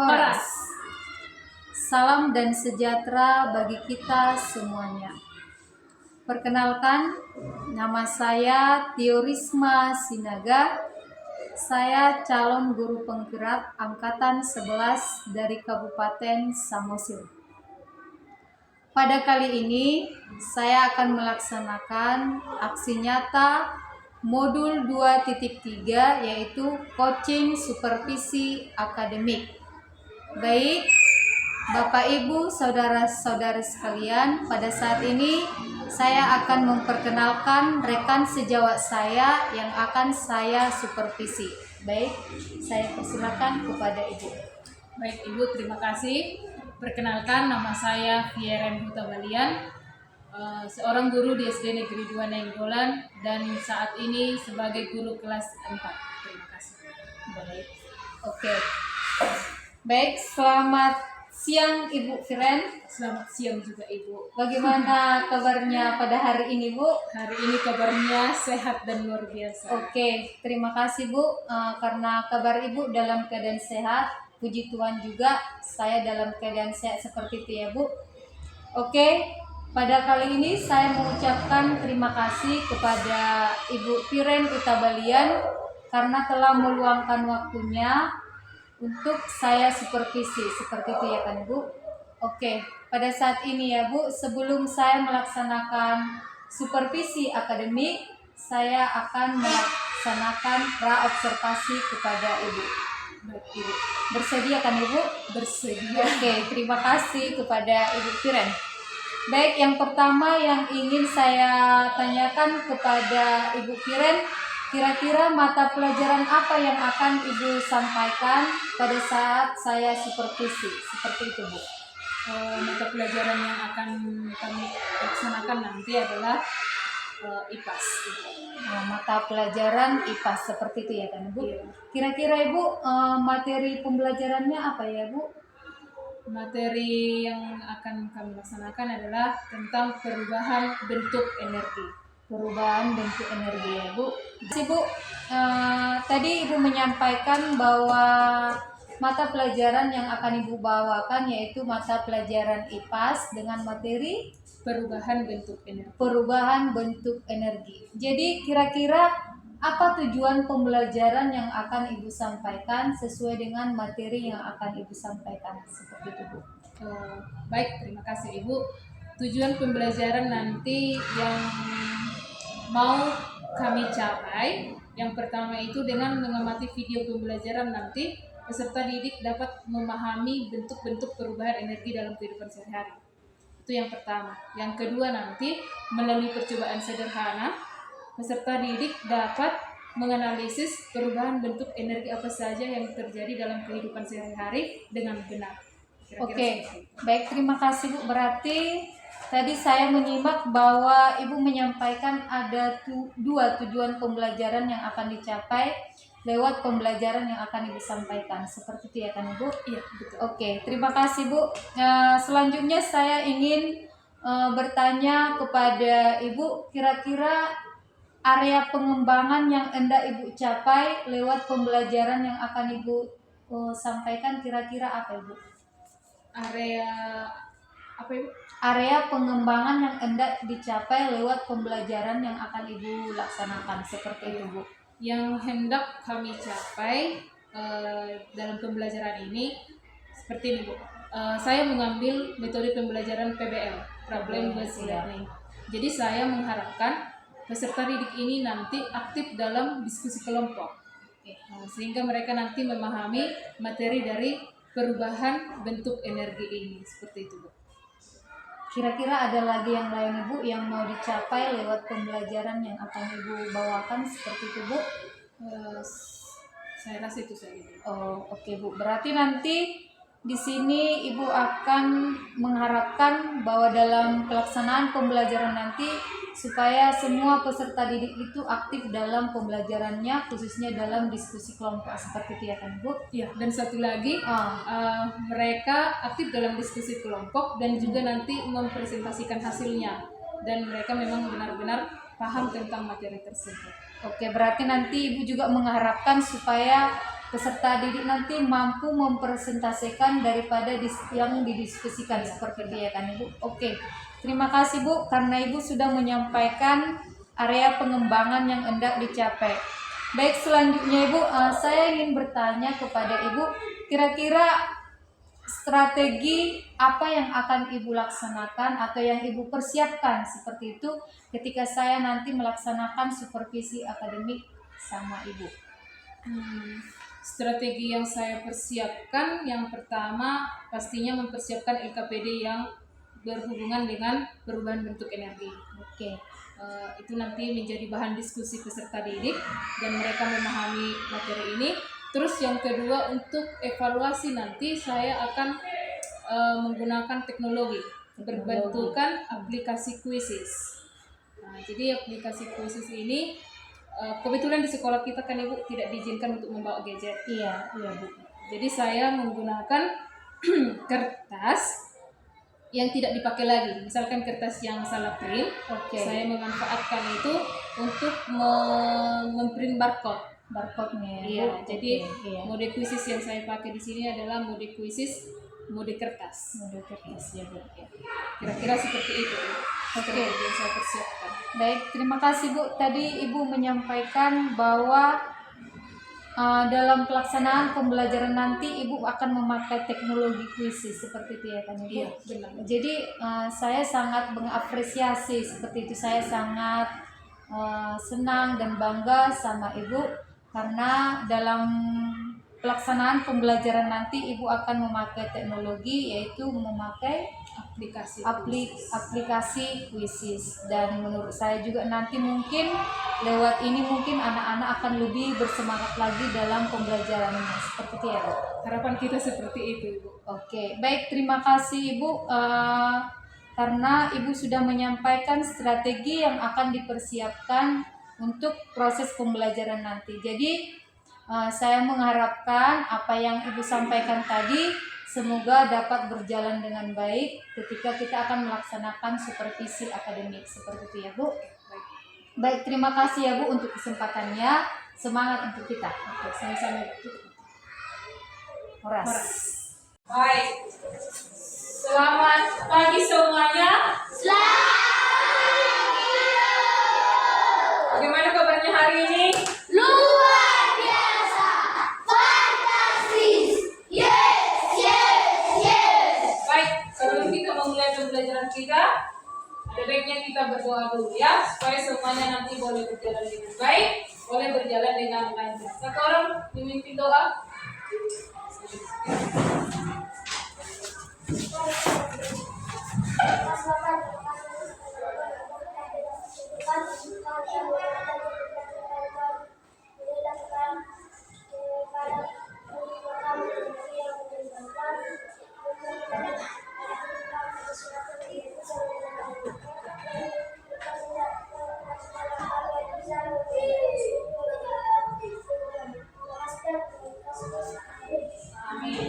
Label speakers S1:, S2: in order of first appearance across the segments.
S1: Horas. Salam dan sejahtera bagi kita semuanya. Perkenalkan, nama saya Tio Risma Sinaga. Saya calon guru penggerak angkatan 11 dari Kabupaten Samosir. Pada kali ini, saya akan melaksanakan aksi nyata modul 2.3 yaitu coaching supervisi akademik. Baik, Bapak Ibu, saudara-saudara sekalian, pada saat ini saya akan memperkenalkan rekan sejawat saya yang akan saya supervisi. Baik, saya persilakan kepada Ibu.
S2: Baik Ibu, terima kasih. Perkenalkan, nama saya Fieren Hutabalian, seorang guru di SD Negeri 2 Nainggolan dan saat ini sebagai guru kelas 4. Terima kasih.
S1: Baik, oke. Baik, selamat siang Ibu Firen.
S2: Selamat siang juga Ibu.
S1: Bagaimana kabarnya pada hari ini, Bu?
S2: Hari ini kabarnya sehat dan luar biasa.
S1: Oke, terima kasih Bu, karena kabar Ibu dalam keadaan sehat. Puji Tuhan juga saya dalam keadaan sehat seperti itu ya Bu. Oke, pada kali ini saya mengucapkan terima kasih kepada Ibu Firen Hutabalian karena telah meluangkan waktunya untuk saya supervisi, seperti itu ya kan Bu? Oke, pada saat ini ya Bu, sebelum saya melaksanakan supervisi akademik, saya akan melaksanakan pra-observasi kepada Ibu.
S2: Baik Ibu.
S1: Bersedia kan Ibu?
S2: Bersedia.
S1: Oke, terima kasih kepada Ibu Firen. Baik, yang pertama yang ingin saya tanyakan kepada Ibu Firen, kira-kira mata pelajaran apa yang akan Ibu sampaikan pada saat saya supervisi? Seperti itu, Bu.
S2: Mata pelajaran yang akan kami laksanakan nanti adalah IPAS.
S1: Mata pelajaran IPAS seperti itu ya kan, Bu?
S2: Iya.
S1: Kira-kira Ibu materi pembelajarannya apa ya, Bu?
S2: Materi yang akan kami laksanakan adalah tentang perubahan bentuk energi.
S1: Perubahan bentuk energi ya Bu. Ibu, tadi Ibu menyampaikan bahwa mata pelajaran yang akan Ibu bawakan yaitu mata pelajaran IPAS dengan materi
S2: Perubahan bentuk energi.
S1: perubahan bentuk energi. Jadi kira-kira apa tujuan pembelajaran yang akan Ibu sampaikan sesuai dengan materi yang akan Ibu sampaikan? Seperti itu Bu.
S2: Baik, terima kasih Ibu. Tujuan pembelajaran nanti yang mau kami capai, yang pertama itu dengan mengamati video pembelajaran nanti, peserta didik dapat memahami bentuk-bentuk perubahan energi dalam kehidupan sehari-hari. Itu yang pertama. Yang kedua nanti, melalui percobaan sederhana, peserta didik dapat menganalisis perubahan bentuk energi apa saja yang terjadi dalam kehidupan sehari-hari dengan benar. Kira-kira
S1: Oke,
S2: seperti itu.
S1: baik, terima kasih Bu. Berarti tadi saya menyimak bahwa Ibu menyampaikan ada dua tujuan pembelajaran yang akan dicapai lewat pembelajaran yang akan Ibu sampaikan. Seperti itu ya kan Ibu?
S2: Iya, betul.
S1: Oke, terima kasih Bu. Selanjutnya saya ingin bertanya kepada Ibu, kira-kira area pengembangan yang hendak Ibu capai lewat pembelajaran yang akan Ibu sampaikan kira-kira apa Ibu?
S2: Area apa Ibu?
S1: Area pengembangan yang hendak dicapai lewat pembelajaran yang akan Ibu laksanakan, seperti itu Bu.
S2: Yang hendak kami capai dalam pembelajaran ini seperti ini Bu. Saya mengambil metode pembelajaran PBL, Problem Based Learning. Jadi saya mengharapkan peserta didik ini nanti aktif dalam diskusi kelompok, sehingga mereka nanti memahami materi dari perubahan bentuk energi ini, seperti itu Bu.
S1: Kira-kira ada lagi yang lain Ibu yang mau dicapai lewat pembelajaran yang akan Ibu bawakan, seperti itu Bu?
S2: Saya rasa itu saja.
S1: Oh, oke Bu. Berarti nanti di sini Ibu akan mengharapkan bahwa dalam pelaksanaan pembelajaran nanti supaya semua peserta didik itu aktif dalam pembelajarannya, khususnya dalam diskusi kelompok, seperti itu ya kan Bu?
S2: Iya, dan satu lagi mereka aktif dalam diskusi kelompok dan juga nanti mempresentasikan hasilnya, dan mereka memang benar-benar paham tentang materi tersebut.
S1: Oke, berarti nanti Ibu juga mengharapkan supaya peserta didik nanti mampu mempresentasikan daripada yang didiskusikan seperti itu ya kan Ibu. Oke, terima kasih Bu karena Ibu sudah menyampaikan area pengembangan yang hendak dicapai. Baik, selanjutnya Ibu, saya ingin bertanya kepada Ibu, kira-kira strategi apa yang akan Ibu laksanakan atau yang Ibu persiapkan seperti itu ketika saya nanti melaksanakan supervisi akademik sama Ibu?
S2: Strategi yang saya persiapkan, yang pertama pastinya mempersiapkan LKPD yang berhubungan dengan perubahan bentuk energi.
S1: Oke.
S2: Itu nanti menjadi bahan diskusi peserta didik dan mereka memahami materi ini. Terus yang kedua, untuk evaluasi nanti saya akan menggunakan teknologi berbentukan aplikasi quizzes. Nah, jadi aplikasi quizzes ini kebetulan di sekolah kita kan Ibu tidak diizinkan untuk membawa gadget.
S1: Iya Bu.
S2: Jadi saya menggunakan kertas yang tidak dipakai lagi, misalkan kertas yang salah print, saya memanfaatkan itu untuk memprint barcode-nya. Iya, jadi mode quizzes yang saya pakai di sini adalah mode quizzes mode kertas.
S1: Mode kertas ya Bu.
S2: Kira-kira seperti itu. Yang saya persiapkan.
S1: Baik, terima kasih Bu. Tadi Ibu menyampaikan bahwa dalam pelaksanaan pembelajaran nanti Ibu akan memakai teknologi quizzes seperti itu ya kan Ibu?
S2: Iya, benar.
S1: Jadi saya sangat mengapresiasi seperti itu. Saya sangat senang dan bangga sama Ibu karena dalam pelaksanaan pembelajaran nanti Ibu akan memakai teknologi, yaitu memakai aplikasi quizzes. Dan menurut saya juga nanti mungkin lewat ini mungkin anak-anak akan lebih bersemangat lagi dalam pembelajarannya seperti itu ya Bu.
S2: Harapan kita seperti itu Ibu.
S1: Oke, baik, terima kasih Ibu karena Ibu sudah menyampaikan strategi yang akan dipersiapkan untuk proses pembelajaran nanti. Jadi saya mengharapkan apa yang Ibu sampaikan tadi semoga dapat berjalan dengan baik ketika kita akan melaksanakan supervisi akademik seperti itu ya Bu. Baik, terima kasih ya Bu untuk kesempatannya. Semangat untuk kita.
S2: Oke, sama-sama.
S1: Horas.
S2: Baik. Selamat pagi semuanya. Bagaimana kabarnya hari ini?
S3: Luar biasa, fantastis, yes.
S2: Baik, sebelum kita memulai pembelajaran kita, ada baiknya kita berdoa dulu ya, supaya semuanya nanti boleh berjalan dengan baik, boleh berjalan dengan lancar. Satu orang memimpin doa.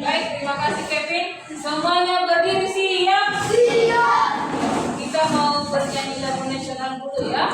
S2: Baik, terima kasih Kevin. Semuanya berdiri siap. Kita mau bernyanyi lagu nasional dulu ya.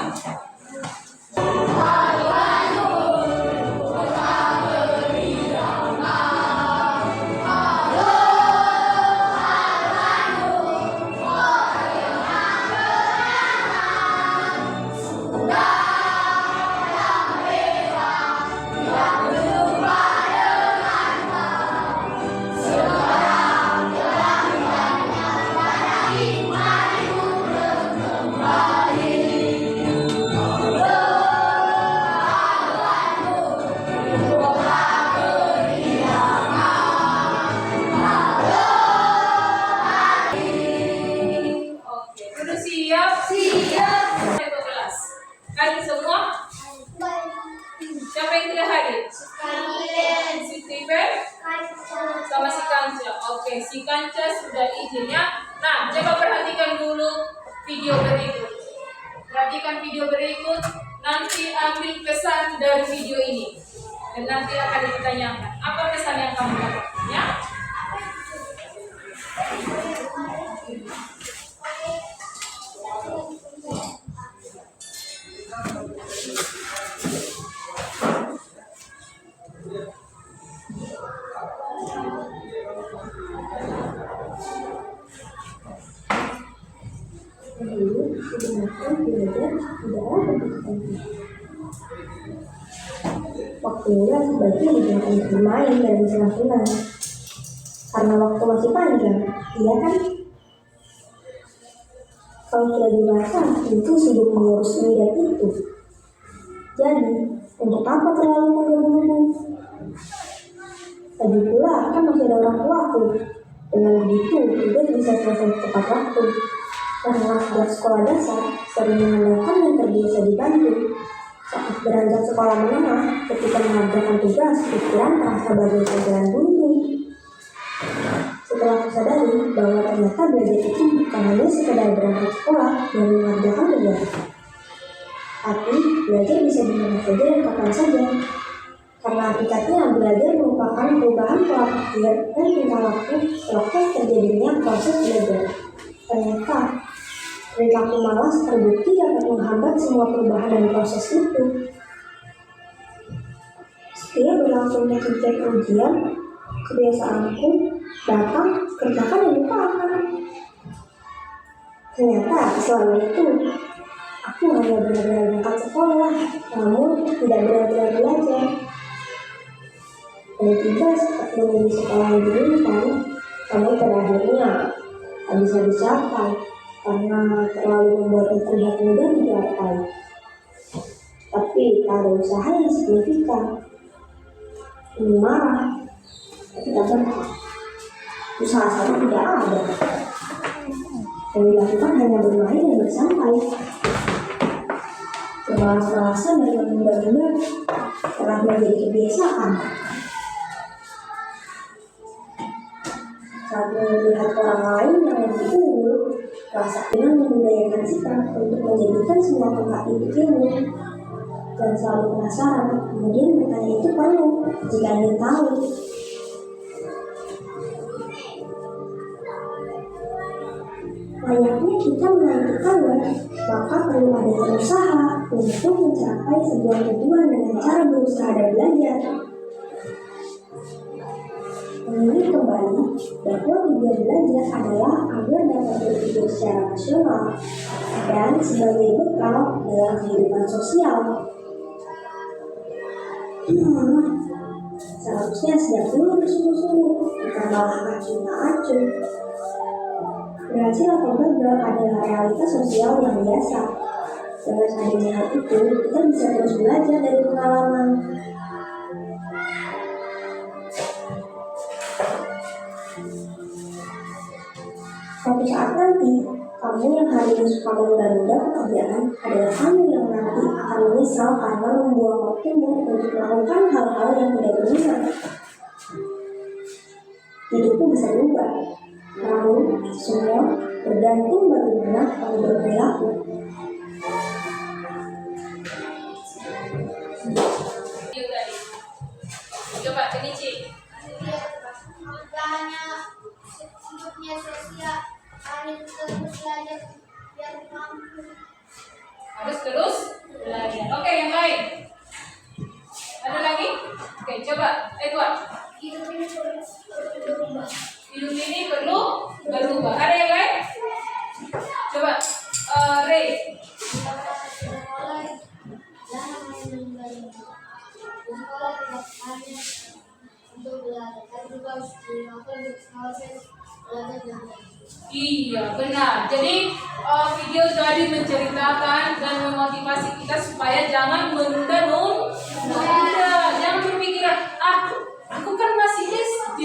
S2: Hadir semua? Siapa yang tidak hadir? Si Steven sama si Kanca. Oke, si Kanca sudah izin ya. Nah, coba perhatikan dulu video berikut. Perhatikan video berikut. Nanti ambil pesan dari video ini. Dan nanti akan ditanyakan. Apa pesan yang kamu dapatkan ya?
S4: adalah begitu penting. Waktunya sebaiknya digunakan untuk bermain dan bersenang-senang. Karena waktu masih panjang, iya kan? Kalau sudah dewasa, tentu sibuk mengurus ini dan itu. Jadi, untuk apa terlalu mengganggu? Lagi pula, kan masih ada orang tuaku. Dengan begitu, tugas bisa selesai tepat waktu. Karena sejak sekolah dasar, sering mengandalkan yang terbiasa dibantu. Saat beranjak sekolah menengah, ketika mengerjakan tugas, pikiran terasa bagaikan jalan bunyi. Setelah aku sadari bahwa ternyata belajar itu bukan hanya sekedar berangkat sekolah dan mengerjakan tugas, tapi belajar bisa di mana saja dan kapan saja. Karena hakikatnya belajar merupakan perubahan pola pikir dan tingkah laku selepas terjadinya proses belajar. Ternyata perilaku malas terbukti dapat menghambat semua perubahan dan proses itu. Setiap berlangsungnya subjek ujian, kebiasaanku datang, kerjakan dan lupakan. Ternyata selama itu aku hanya benar-benar berangkat sekolah, namun tidak benar-benar belajar. Dan tugas saat menuju sekolah yang diinginkan, namun pada akhirnya tak bisa dicapai karena terlalu membuatnya terlihat mudah dicapai. Tapi tak ada usaha yang signifikan. Ini marah, tapi tak berhak. Usaha saya tidak ada. Yang dilakukan hanya bermain dan bersantai. Bermalas-malasan dan menunda-nunda telah menjadi kebiasaan. Saat melihat orang lain yang lebih unggul, rasa dengan membudayakan sikap untuk menjadikan semua tempat itu ilmu. Dan selalu penasaran, kemudian bertanya itu perlu jika ingin tahu. Layaknya kita menaiki tangga, maka perlu ada usaha untuk mencapai sebuah tujuan dengan cara berusaha dan belajar. Mengingat kembali bahwa tujuan belajar adalah agar dapat berpikir secara rasional dan sebagai bekal dalam kehidupan sosial. Seharusnya sejak dulu bersungguh-sungguh, bukan malah acuh-acuh. Berhasil atau gagal adalah realitas sosial yang biasa. Dengan adanya hal itu, kita bisa terus belajar dari pengalaman. Suatu saat nanti, kamu yang hari ini suka menunda-nunda pekerjaan adalah kamu yang nanti akan menyesal karena membuang waktumu untuk melakukan hal-hal yang tidak berguna. Hidupmu bisa berubah, namun semua bergantung bagaimana kamu berperilaku.
S2: Coba ini Ci.
S3: Hanya hidupnya sosial, harus terus belajar biar mampu.
S2: Harus terus belajar. Oke, yang lain. Ada lagi? Oke, coba Edward.
S3: Hidup ini perlu berubah.
S2: Hidup ini perlu berubah. Ada yang lain? Coba Ray.
S3: Sekolah jangan main dengan sekolah tidak hanya untuk belajar, tapi juga harus dilakukan untuk proses belajar dan
S2: Iya, benar. Jadi video tadi menceritakan dan memotivasi kita supaya jangan menunda-nunda. Jangan berpikiran, aku kan masih SD.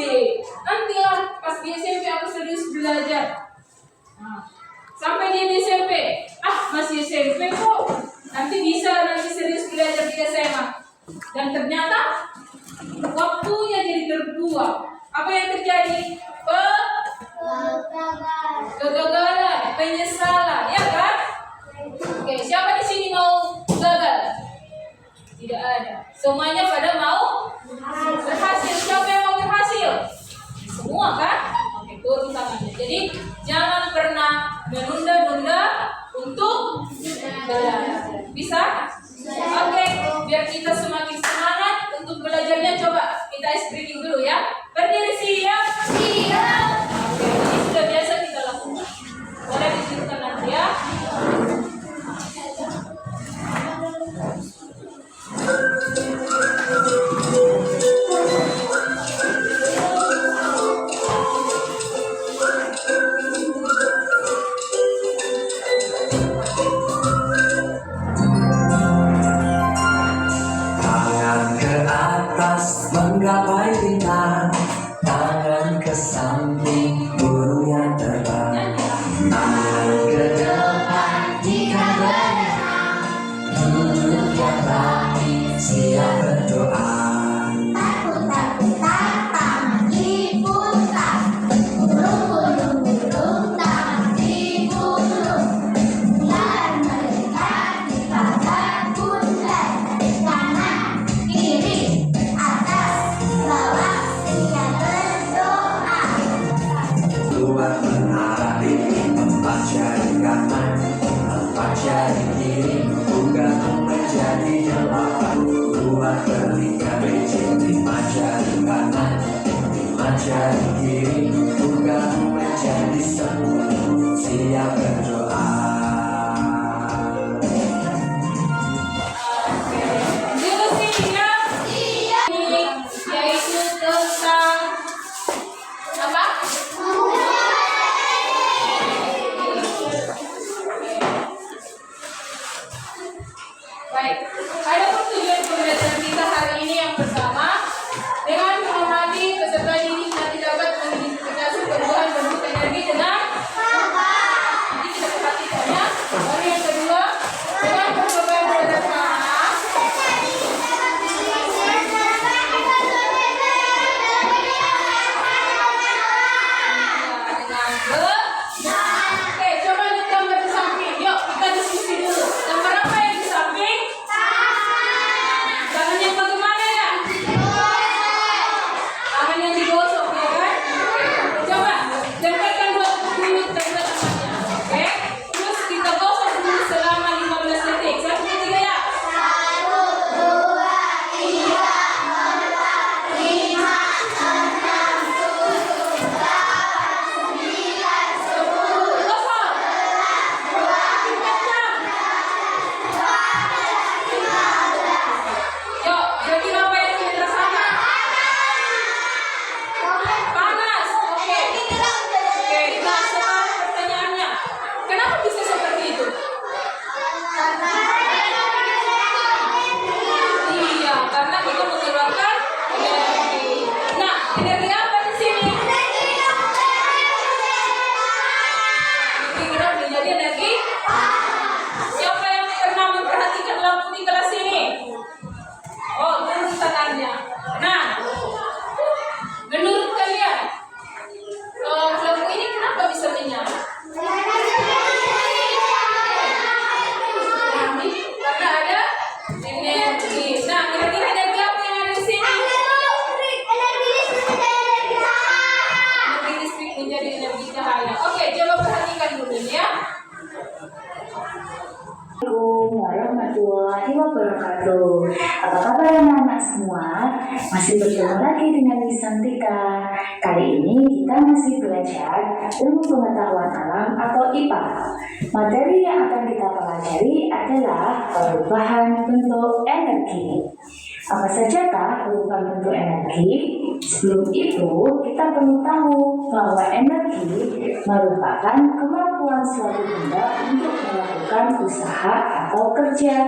S2: Nantilah pas di SMP aku serius belajar. Sampai di SMP, masih SMP kok. Nanti serius belajar di SMA. Dan ternyata waktunya jadi terbuang. Apa yang terjadi? Kegagalan, penyesalan, ya kan? Oke, siapa di sini mau gagal? Tidak ada. Semuanya pada mau berhasil. Siapa yang mau berhasil? Semua kan? Oke, turun tangannya. Jadi jangan pernah menunda-nunda untuk belajar. Bisa? Oke, biar kita semakin semangat untuk belajarnya. Coba kita ice breaking dulu ya. Berdiri siap.
S3: siap.
S2: Oke, ini sudah biasa kita lakukan. Boleh ditirukan nanti ya.
S5: menggapai bintang, tangan ke samping burung yang terbang, tangan ke depan jika berenang, duduk yang rapi siap berdoa. Keluar menara empat jari kanan, empat jari kiri, bukan menjadi delapan. Keluar berlingkar becek, lima jari kanan, lima jari kiri, bukan menjadi 10. Siap berdoa.
S2: Jurusnya yaitu tentang apa? Baik, ada tujuan pembelajaran kita hari ini yang pertama, dengan mengamati peserta didik nanti dapat mengidentifikasi perubahan bentuk energi dengan nanti kita perhatikan ya. Lalu yang kedua, dengan percobaan sederhana Oke, coba lihat gambar di samping. Yuk, kita diskusi dulu. Gambar apa yang di samping? Tangan yang bagaimana ya? Tangan yang digosok ya kan? Coba tempelkan dulu tempel tangannya. Oke? Terus kita gosok dulu selama 15 detik. 1, 2, 3 ya. Gosok. Makin kencang. Yuk, kira-kira apa yang kalian rasakan? Panas. Oke. Oke, nah sekarang pertanyaannya, kenapa bisa seperti itu? Iya, karena kita mengeluarkan energi. Nah, energi apa di sini? Energi gerak menjadi energi. Siapa yang pernah memperhatikan lampu di kelas ini? Oh, turun tangannya. Nah, menurut kalian, lampu ini kenapa bisa menyala? Karena ada energi. Nah, kira-kira energi apa yang ada di sini? Energi listrik menjadi energi cahaya. Oke, coba perhatikan dulu ya.
S6: Assalamualaikum warahmatullahi wabarakatuh. Apa kabar anak-anak semua? Masih bertemu lagi dengan Wisantika. Kali ini kita masih belajar ilmu pengetahuan alam atau IPA. Materi yang akan kita pelajari adalah perubahan bentuk energi. Apa sajakah perubahan bentuk energi? Sebelum itu, kita perlu tahu bahwa energi merupakan kemampuan suatu benda untuk melakukan usaha atau kerja.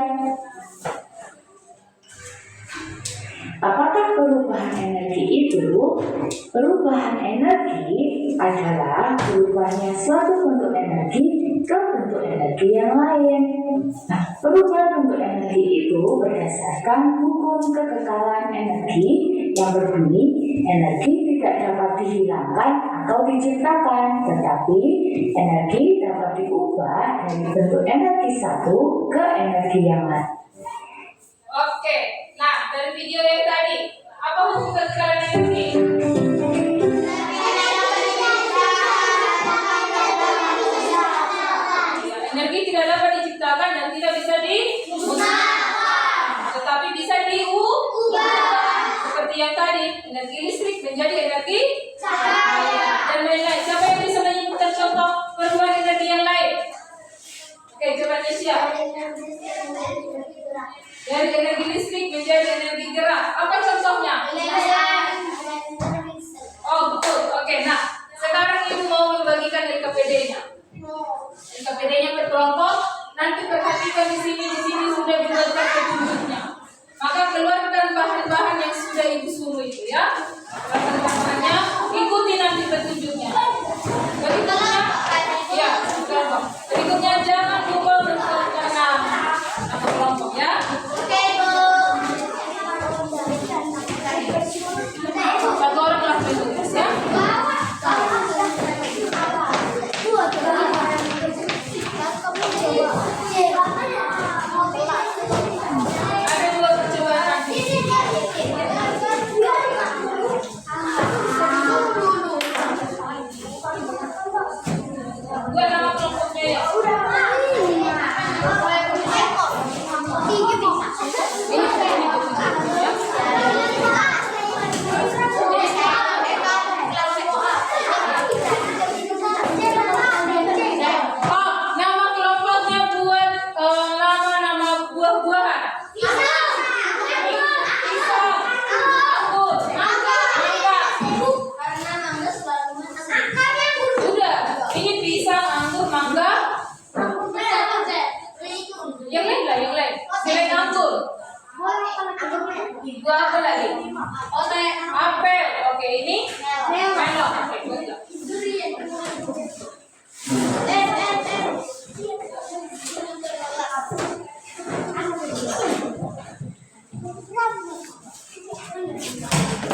S6: Apakah perubahan energi itu? Perubahan energi adalah perubahannya suatu bentuk energi ke bentuk energi yang lain. Nah, perubahan bentuk energi itu berdasarkan hukum kekekalan energi yang berbunyi energi tidak dapat dihilangkan atau diciptakan, tetapi energi dapat diubah dari bentuk energi satu ke energi yang lain.
S2: Oke, nah dari video yang tadi, apa hukum kekekalan energi? Energi tidak dapat diciptakan dan tidak bisa dimusnahkan, tetapi bisa diubah. Seperti yang tadi, energi listrik menjadi energi cahaya dan lain-lain. Siapa yang bisa menyebutkan contoh perubahan energi yang lain? Oke, coba Nesya. Dari energi listrik menjadi energi gerak. Apa contohnya? Oh, betul. Oke, nah sekarang ibu mau membagikan LKPD-nya. LKPD-nya berkelompok. Nanti perhatikan di sini sudah dibuatkan petunjuknya. Maka keluarkan bahan-bahan yang sudah ibu suruh itu ya. Buah apa lagi? Apel. Oke, ini melon. Oke, baiklah.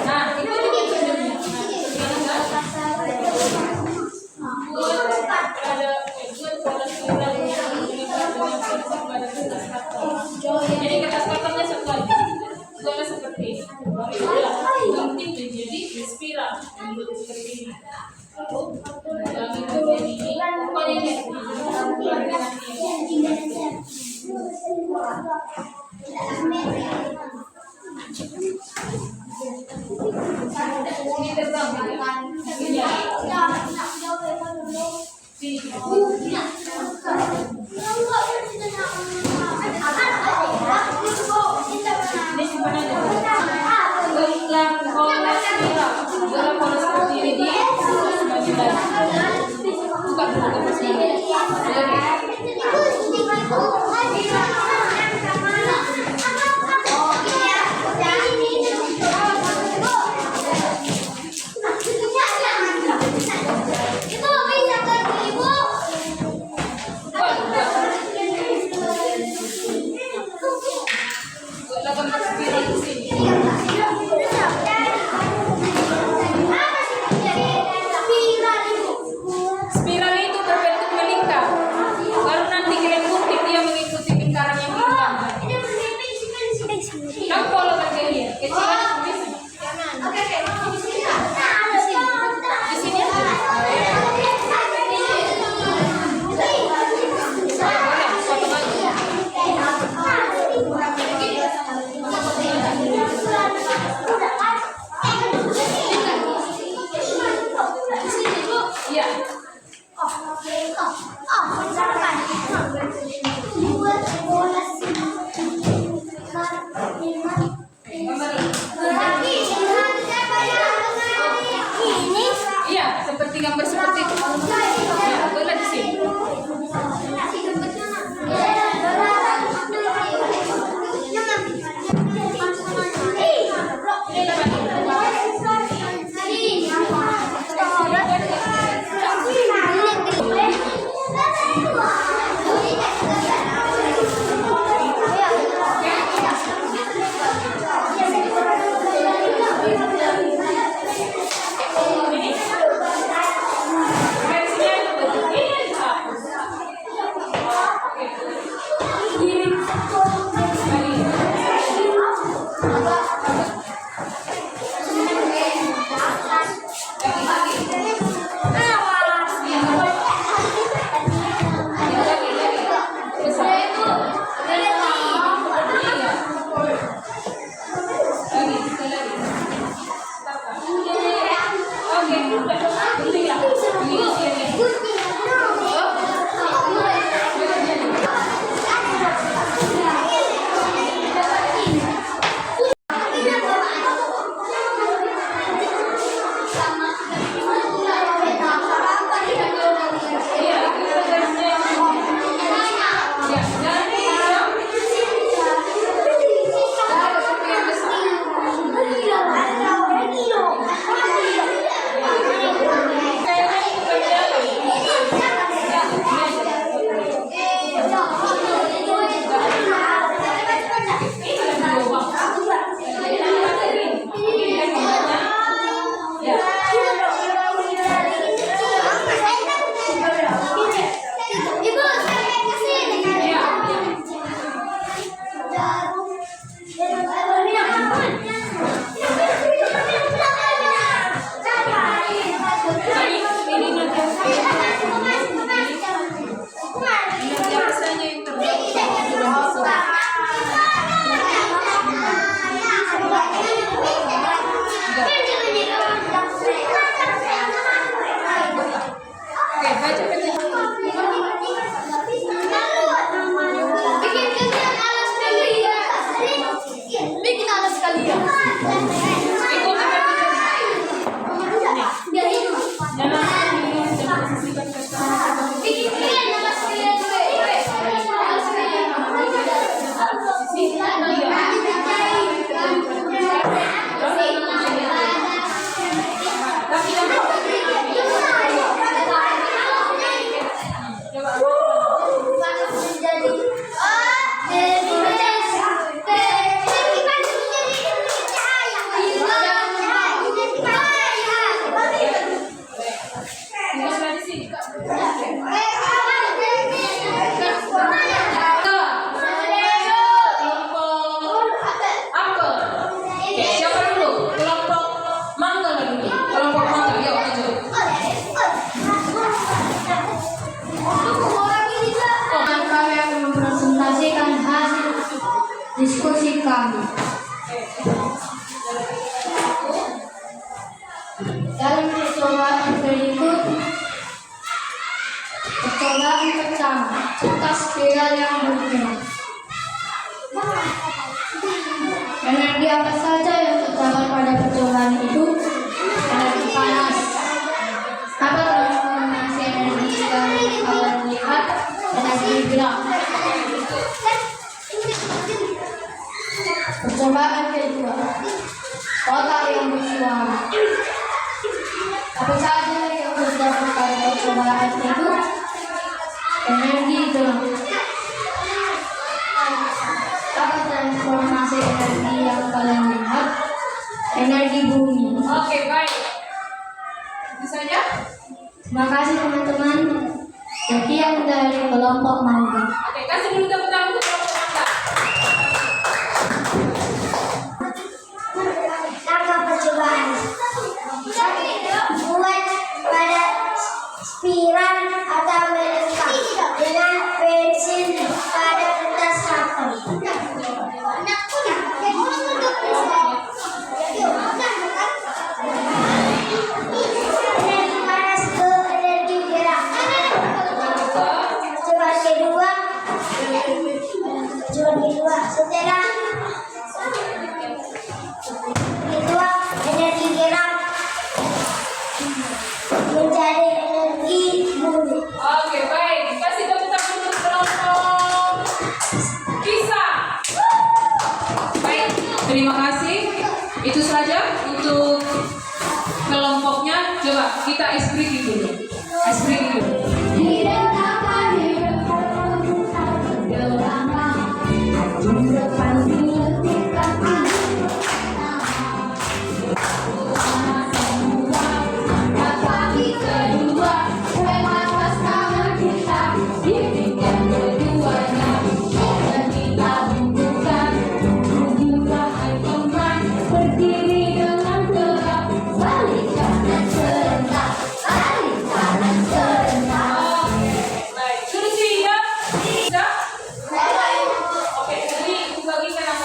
S2: Nah, itu juga judulnya. Jadi kertas kotornya satu lagi. Buatnya seperti ini. Gunting menjadi spiral bentuk seperti ini. Yang itu jadi ini. Pokoknya ini. Ini terbang ya. Ini simpan aja. Gelang pola spiral. Gelang pola seperti ini di bagi lagi. Buka dulu ke sini. Spiral itu berbentuk melingkar. Kalau nanti kalian gunting dia mengikuti lingkaran yang hilang. Kan pola bagian kecilan di sini. Di sini aja. Boleh, potong aja. Iya. Iya, seperti gambar seperti itu. Ya, boleh di sini.
S3: diskusi kami. Dalam percobaan berikut, percobaan pertama, cetak spiral yang bergerak. Energi apa saja yang terdapat pada percobaan itu? Energi panas. Apa transformasi energi yang kalian lihat? Energi gerak. Percobaan kedua, kotak yang bersuara. Apa saja yang terdapat pada percobaan itu? Energi gerak. Apa transformasi energi yang kalian lihat? Energi bumi.
S2: Oke, baik. Itu saja.
S3: Terima kasih teman-teman. Sekian dari kelompok mangga.
S2: Oke, kasih dulu tepuk tangan untuk kelompok Mangga.
S3: Langkah percobaan. Buat pada spiral atau melengkap dengan pensil pada kertas karton. Energi panas ke energi gerak. Percobaan kedua, setelah kedua energi gerak menjadi energi bumi.
S2: Oke, baik. Kasih tepuk tangan untuk kelompok Kisah. Baik, terima kasih. Itu saja untuk kelompoknya. Coba kita ice breaking dulu. Ice breaking dulu. Baik, sudah siap? Sudah? Oke, jadi bagikan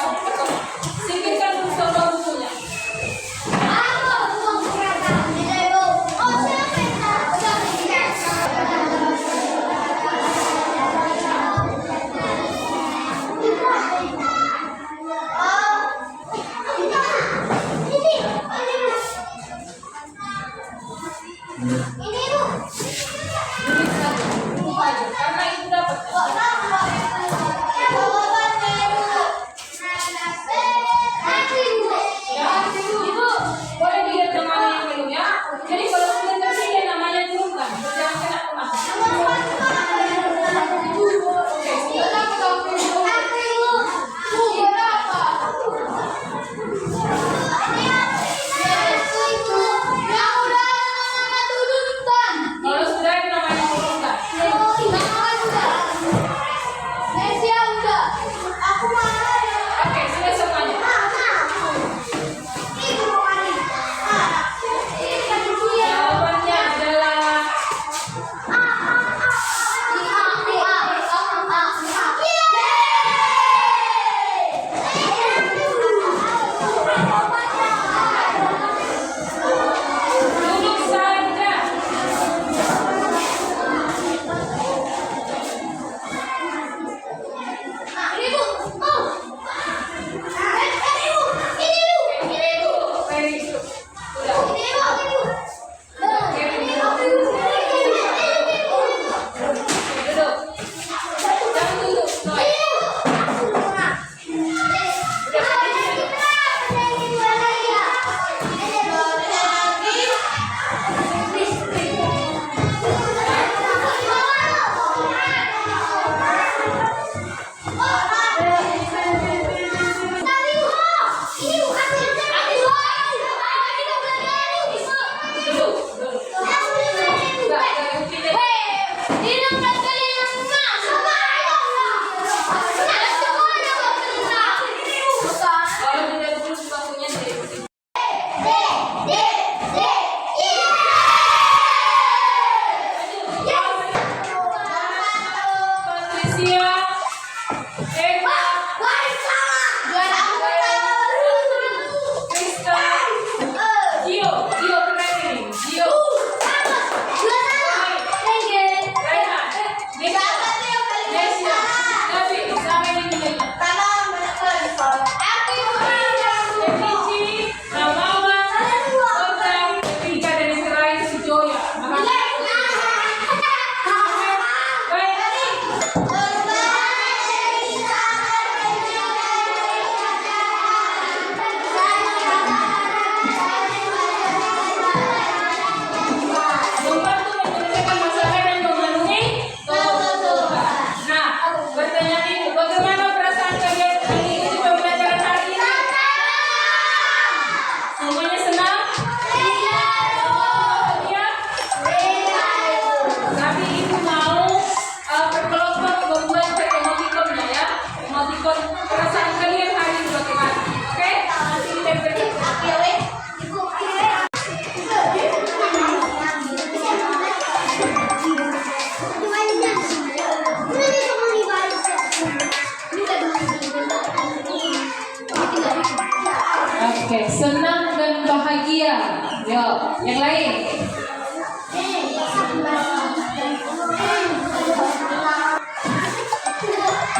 S2: Oke, senang dan bahagia. Yo, yang lain.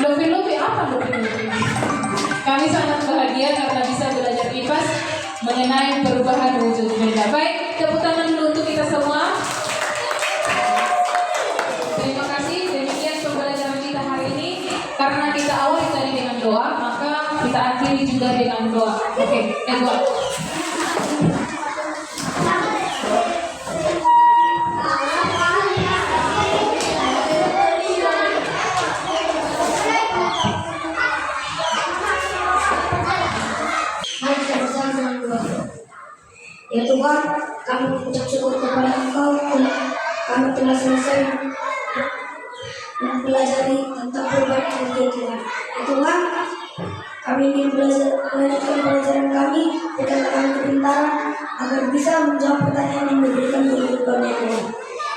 S2: Lebih apa lebih? Kami sangat bahagia karena bisa belajar IPAS mengenai perubahan wujud benda. Baik, tepuk tangan dulu untuk kita semua. Terima kasih. Demikian pembelajaran kita hari ini. Karena kita awali tadi dengan doa, maka kita akhiri juga dengan doa. Oke, doa.
S3: Mari kita bersama dengan doa. Ya Tuhan, kami mengucap syukur kepada Engkau kami telah selesai mempelajari tentang perubahan energi Tuhan. Ya Tuhan, kami ingin melanjutkan pelajaran kami, berikan kami kepintaran agar bisa menjawab pertanyaan yang diberikan di kehidupan ya Tuhan.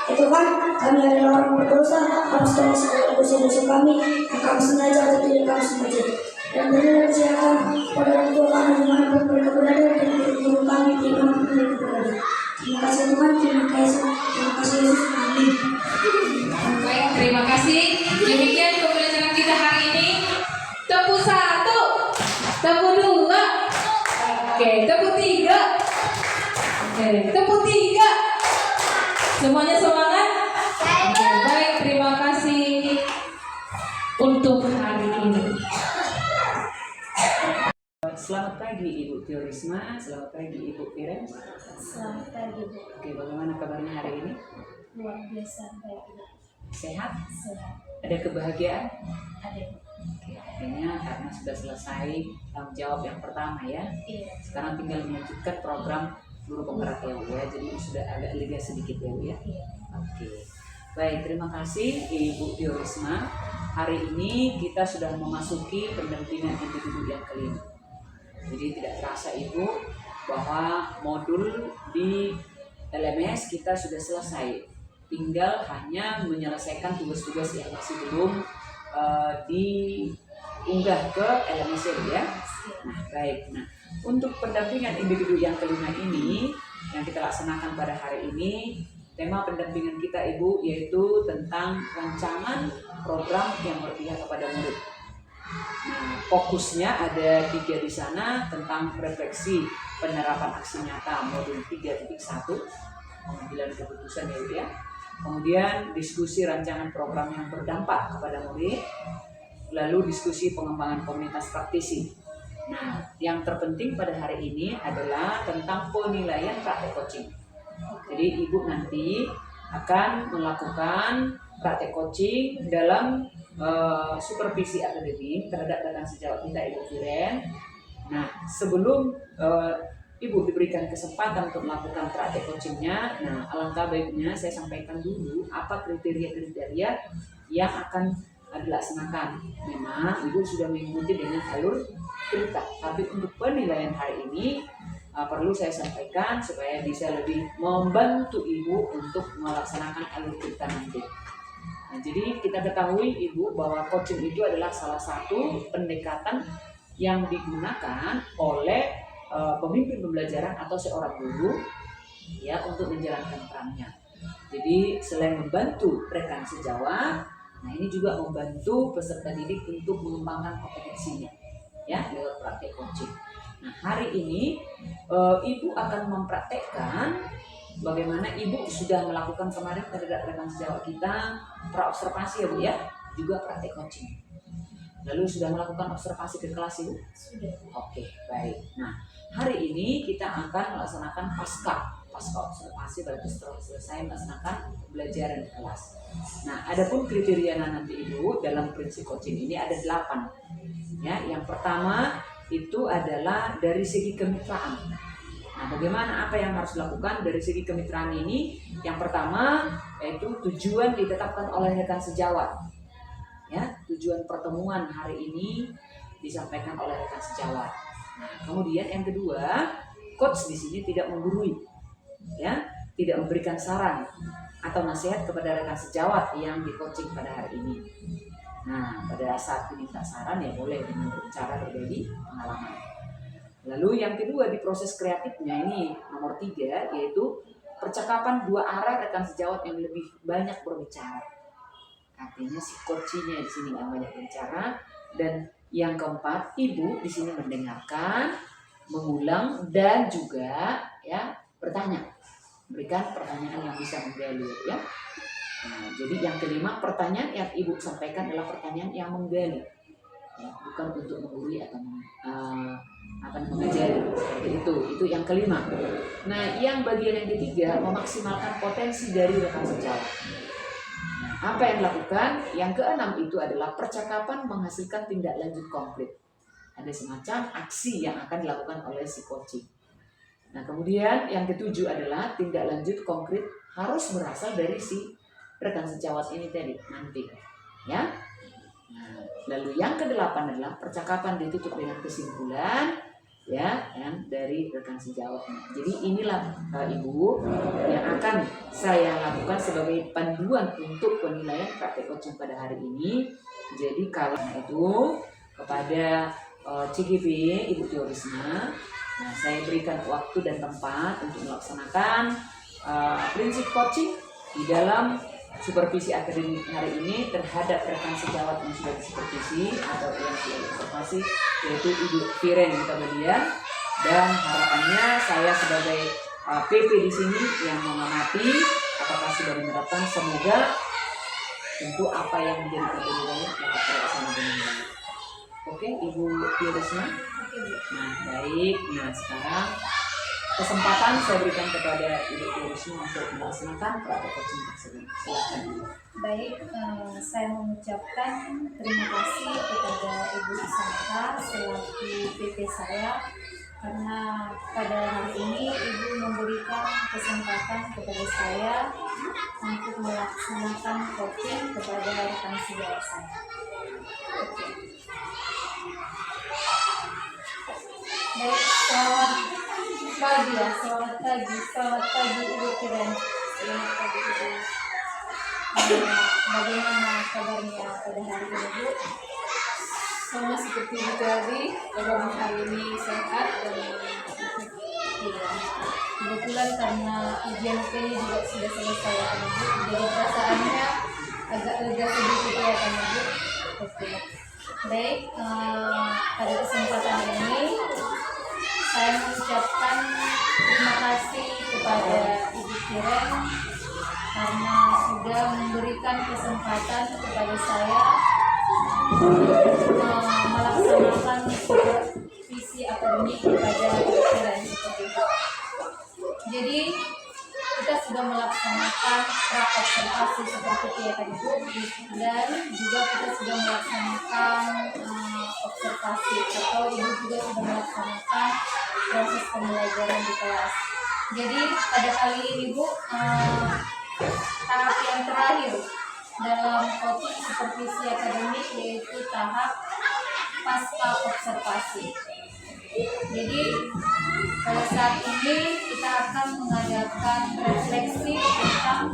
S3: Ya Tuhan, kami adalah orang berdosa, harus tolong segala dosa-dosa kami yang kami sengaja atau tidak kami sengaja. Dan berilah kesehatan pada orang tua kami dimanapun mereka berada dan guru kami dimanapun mereka berada. Terima kasih Tuhan, terima kasih Yesus, amin.
S2: Baik, terima kasih. Demikian pembelajaran kita hari ini. Tepuk 1, tepuk 2, oke, tepuk 3, oke, tepuk 3. Semuanya semangat? Oke, baik, terima kasih untuk hari ini.
S7: Selamat pagi Ibu Tiorisma, selamat pagi Ibu Firen.
S1: Selamat pagi Bu.
S7: Oke, bagaimana kabarnya hari ini?
S1: Luar biasa baik Bu.
S7: Sehat?
S1: Sehat.
S7: Ada kebahagiaan?
S1: Ada.
S7: Oke, artinya karena sudah selesai tanggung jawab yang pertama ya.
S1: Iya.
S7: Sekarang tinggal melanjutkan program guru penggerak ya Bu ya, jadi sudah agak lega sedikit ya Bu ya.
S1: Iya.
S7: Oke, baik, terima kasih Ibu Tiorisma. Hari ini kita sudah memasuki pendampingan individu yang kelima. Jadi tidak terasa Ibu bahwa modul di LMS kita sudah selesai. Tinggal hanya menyelesaikan tugas-tugas yang masih belum diunggah ke LMS ya. Nah, baik. Nah, untuk pendampingan individu yang kelima ini yang kita laksanakan pada hari ini, tema pendampingan kita Ibu yaitu tentang rancangan program yang berpihak kepada murid. Nah, fokusnya ada 3 di sana tentang refleksi penerapan aksi nyata modul 3.1, pengambilan keputusan ya. Kemudian diskusi rancangan program yang berdampak kepada murid, lalu diskusi pengembangan komunitas praktisi. Nah, yang terpenting pada hari ini adalah tentang penilaian praktek coaching. Jadi Ibu nanti akan melakukan praktek coaching dalam supervisi akademik terhadap rekan sejawat kita Ibu Firen. Nah, sebelum Ibu diberikan kesempatan untuk melakukan praktek coachingnya, nah alangkah baiknya saya sampaikan dulu apa kriteria-kriteria yang akan dilaksanakan. Memang Ibu sudah mengikuti dengan alur cerita, tapi untuk penilaian hari ini perlu saya sampaikan supaya bisa lebih membantu Ibu untuk melaksanakan alur cerita nanti. Nah, jadi kita ketahui Ibu bahwa coaching itu adalah salah satu pendekatan yang digunakan oleh pemimpin pembelajaran atau seorang guru ya untuk menjalankan perannya. Jadi selain membantu rekan sejawat, nah ini juga membantu peserta didik untuk mengembangkan kompetensinya ya lewat praktek coaching. Nah, hari ini Ibu akan mempraktekkan bagaimana Ibu sudah melakukan kemarin terhadap rekan sejawat kita praobservasi ya Bu ya, juga praktek coaching. Lalu sudah melakukan observasi ke kelas Ibu?
S1: Sudah.
S7: Oke, baik. Nah, hari ini kita akan melaksanakan pasca observasi, berarti setelah selesai melaksanakan pembelajaran di kelas. Nah, adapun kriteria nanti Ibu dalam prinsip coaching ini ada 8. Ya, yang pertama itu adalah dari segi kemitraan. Nah, bagaimana apa yang harus dilakukan dari segi kemitraan ini? Yang pertama yaitu tujuan ditetapkan oleh rekan sejawat. Ya, tujuan pertemuan hari ini disampaikan oleh rekan sejawat. Nah, kemudian yang kedua, coach di sini tidak menggurui, ya, tidak memberikan saran atau nasihat kepada rekan sejawat yang di coaching pada hari ini. Nah, pada saat diminta saran ya boleh dengan cara berbagi pengalaman. Lalu yang kedua di proses kreatifnya ini nomor 3 yaitu percakapan dua arah rekan sejawat yang lebih banyak berbicara. Artinya si coachingnya di sini yang banyak berbicara. Dan yang keempat, ibu di sini mendengarkan, mengulang dan juga ya bertanya, berikan pertanyaan yang bisa menggali ya. Nah, jadi yang kelima, pertanyaan yang ibu sampaikan adalah pertanyaan yang menggali, ya, bukan untuk menggurui atau akan mengajari seperti itu yang kelima. Nah, yang bagian yang ketiga, memaksimalkan potensi dari rekan sejawat. Nah, apa yang dilakukan? Yang keenam itu adalah percakapan menghasilkan tindak lanjut konkret. Ada semacam aksi yang akan dilakukan oleh si coaching. Nah, kemudian yang ketujuh adalah tindak lanjut konkret harus berasal dari si rekan sejawat ini tadi nanti, ya. Nah, lalu yang kedelapan adalah percakapan ditutup dengan kesimpulan, ya, yang dari rekan sejawatnya. Jadi inilah ibu yang akan saya lakukan sebagai panduan untuk penilaian praktek coaching pada hari ini. Jadi kalau itu kepada CGP Ibu Tiorisma, nah, saya berikan waktu dan tempat untuk melaksanakan prinsip coaching di dalam supervisi akademik hari ini terhadap rekan sejawat yang sudah disupervisi atau yang sudah diobservasi, yaitu Ibu Firen Hutabadia. Dan harapannya saya sebagai PP di sini yang mengamati apakah sudah menerapkan, semoga tentu apa yang menjadi pertimbangannya dapat terlaksana dengan baik. Oke, Ibu Tiorisma. Nah, baik. Nah, sekarang kesempatan saya berikan kepada Ibu Tiorisma untuk melaksanakan praktek coaching tersebut. Silakan.
S1: Baik, saya mengucapkan terima kasih kepada Ibu Isanta selaku PP saya, karena pada hari ini Ibu memberikan kesempatan kepada saya untuk melaksanakan coaching kepada rekan sejawat saya. Oke. Baik, selamat pagi Ibu Firen. Selamat pagi Ibu. Bagaimana kabarnya pada hari ini, Bu?
S2: Sama seperti tadi, kabarnya hari ini sehat dan
S1: Iya. Kebetulan karena ujian ini juga sudah selesai ya kan, Bu. Jadi perasaannya agak lega sedikit ya kan, Bu. Oke. Baik, pada kesempatan ini saya mengucapkan terima kasih kepada Ibu Firen karena sudah memberikan kesempatan kepada saya melaksanakan visi akademik kepada Ibu Firen seperti itu. Jadi kita sudah melaksanakan pra-observasi seperti itu ya kan, Ibu, dan juga kita sudah melaksanakan observasi atau Ibu juga sudah melaksanakan proses pembelajaran di kelas. Jadi pada kali ini, Bu, tahap yang terakhir dalam coaching supervisi akademik yaitu tahap pasca observasi. Jadi pada saat ini kita akan mengadakan refleksi tentang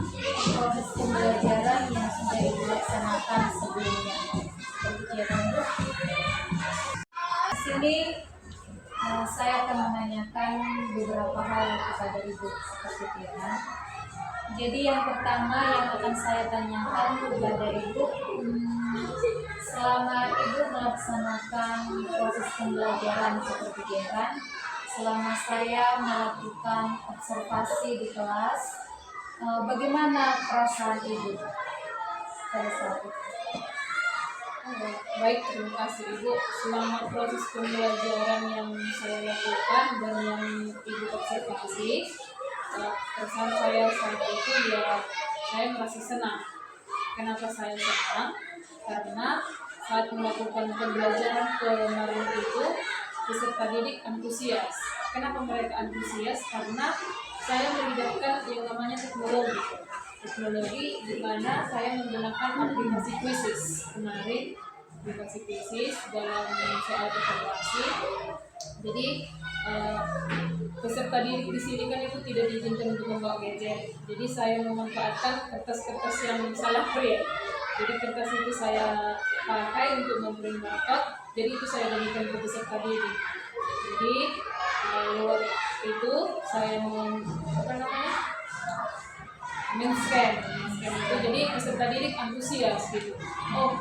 S1: proses pembelajaran yang sudah dilaksanakan sebelumnya. Seperti itu ya kan, Bu. Di sini saya akan menanyakan beberapa hal kepada Ibu seperti itu ya. Jadi yang pertama yang akan saya tanyakan kepada Ibu, selama Ibu melaksanakan proses pembelajaran seperti itu kan, selama saya melakukan observasi di kelas, bagaimana perasaan Ibu pada saat itu?
S2: baik, terima kasih Ibu. Selama proses pembelajaran yang saya lakukan dan yang Ibu observasi, perasaan saya saat itu ya saya merasa senang. Kenapa saya senang? Karena saat melakukan pembelajaran kemarin itu peserta didik antusias. Kenapa mereka antusias? Karena saya melibatkan yang namanya teknologi di mana saya menggunakan aplikasi Quizzes kemarin, aplikasi Quizzes dalam soal evaluasi. Jadi peserta didik di sini kan itu tidak diizinkan untuk membawa gadget. Jadi saya memanfaatkan kertas-kertas yang salah print. Jadi kertas itu saya pakai untuk memberi rapot. Jadi itu saya berikan ke peserta didik. Jadi lewat itu saya men-scan itu, jadi peserta didik antusias gitu. Oh,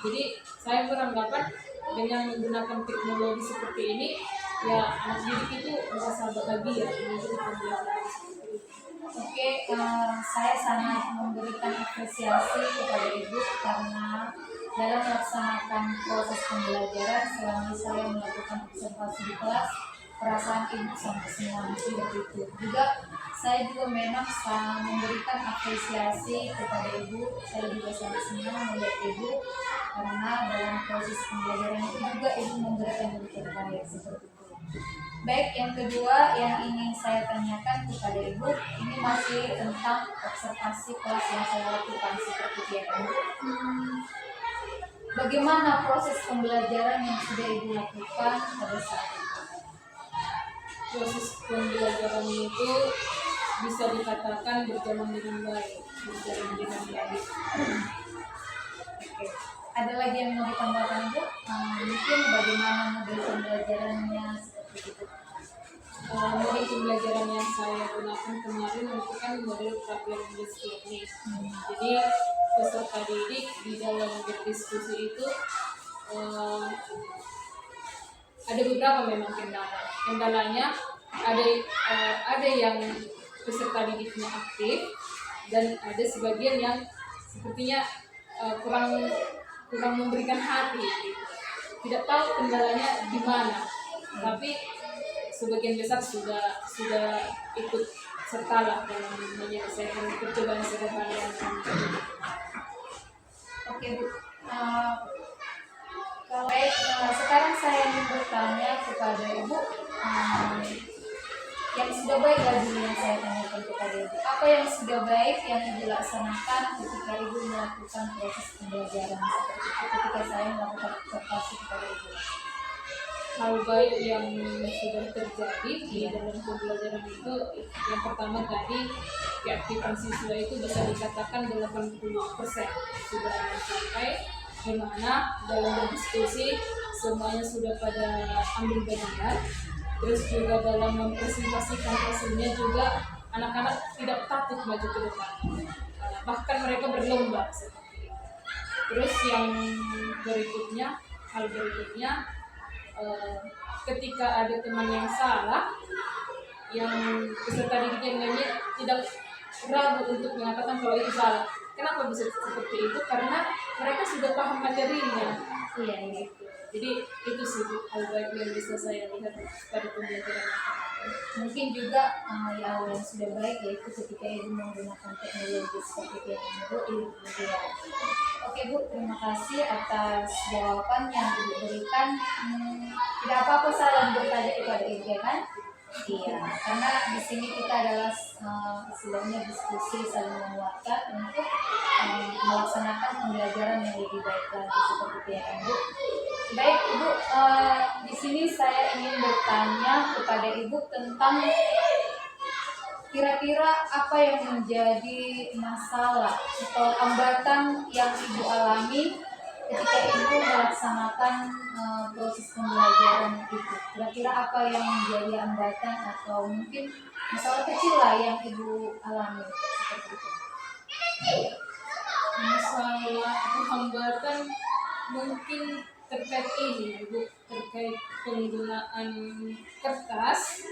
S2: jadi saya beranggapan dengan menggunakan teknologi seperti ini, ya anak didik itu merasa bahagia mengikuti pembelajaran seperti ini.
S1: Oke, saya sangat memberikan apresiasi kepada Ibu karena dalam melaksanakan proses pembelajaran selama saya melakukan observasi di kelas, perasaan Ibu sampai semua tidak itu. Juga saya juga memang sangat memberikan apresiasi kepada Ibu. Saya juga sangat senang melihat Ibu karena dalam proses pembelajaran itu juga Ibu memberikan yang terbaik seperti itu. Baik, yang kedua yang ingin saya tanyakan kepada Ibu, ini masih tentang observasi kelas yang saya lakukan seperti itu. Bagaimana proses pembelajaran yang sudah Ibu lakukan pada saat itu?
S2: Proses pembelajaran itu bisa dikatakan berjalan dengan baik, berjalan dengan baik.
S1: Oke. Ada lagi yang mau ditambahkan Ibu? Mungkin bagaimana model pembelajarannya seperti itu?
S2: Model pembelajaran yang saya gunakan kemarin itu kan model problem based learning. Jadi peserta didik di dalam berdiskusi itu ada beberapa memang kendala. Kendalanya ada yang peserta didiknya aktif dan ada sebagian yang sepertinya kurang memberikan hati. Gitu. Tidak tahu kendalanya di mana, tapi sebagian besar sudah ikut sertalah dalam menyelesaikan percobaan sederhana yang kami lakukan.
S1: Oke Bu, sekarang saya ingin bertanya kepada Ibu, yang sudah baik lagi yang saya tanyakan kepada Ibu. Apa yang sudah baik yang Ibu laksanakan ketika Ibu melakukan proses pembelajaran seperti itu, ketika saya melakukan observasi kepada Ibu?
S2: Hal baik yang sudah terjadi di dalam pembelajaran itu, yang pertama tadi keaktifan siswa itu bisa dikatakan 80% sudah sampai, di mana dalam berdiskusi semuanya sudah pada ambil bagian. Terus juga dalam mempresentasikan hasilnya juga anak-anak tidak takut maju ke depan, bahkan mereka berlomba seperti itu. Terus yang hal berikutnya, ketika ada teman yang salah, yang peserta didik yang lainnya tidak ragu untuk mengatakan kalau itu salah. Kenapa bisa seperti itu? Karena mereka sudah paham materinya.
S1: Iya, gitu.
S2: Jadi itu sih hal baik yang bisa saya lihat pada pembelajaran.
S1: Mungkin juga yang sudah baik yaitu ketika Ibu menggunakan teknologi seperti yang Ibu ya. Oke Bu, terima kasih atas jawaban yang Ibu berikan. Tidak apa-apa salah bertanya kepada Ibu ya kan? Iya, karena di sini kita adalah istilahnya diskusi saling menguatkan untuk melaksanakan pembelajaran yang lebih baik lagi seperti yang Ibu. Baik Ibu, di sini saya ingin bertanya kepada Ibu tentang kira-kira apa yang menjadi masalah atau hambatan yang Ibu alami ketika Ibu melaksanakan proses pembelajaran itu. Kira-kira apa yang menjadi hambatan atau mungkin masalah kecil lah yang Ibu alami seperti itu.
S2: Masalah atau hambatan mungkin terkait ini Bu, terkait penggunaan kertas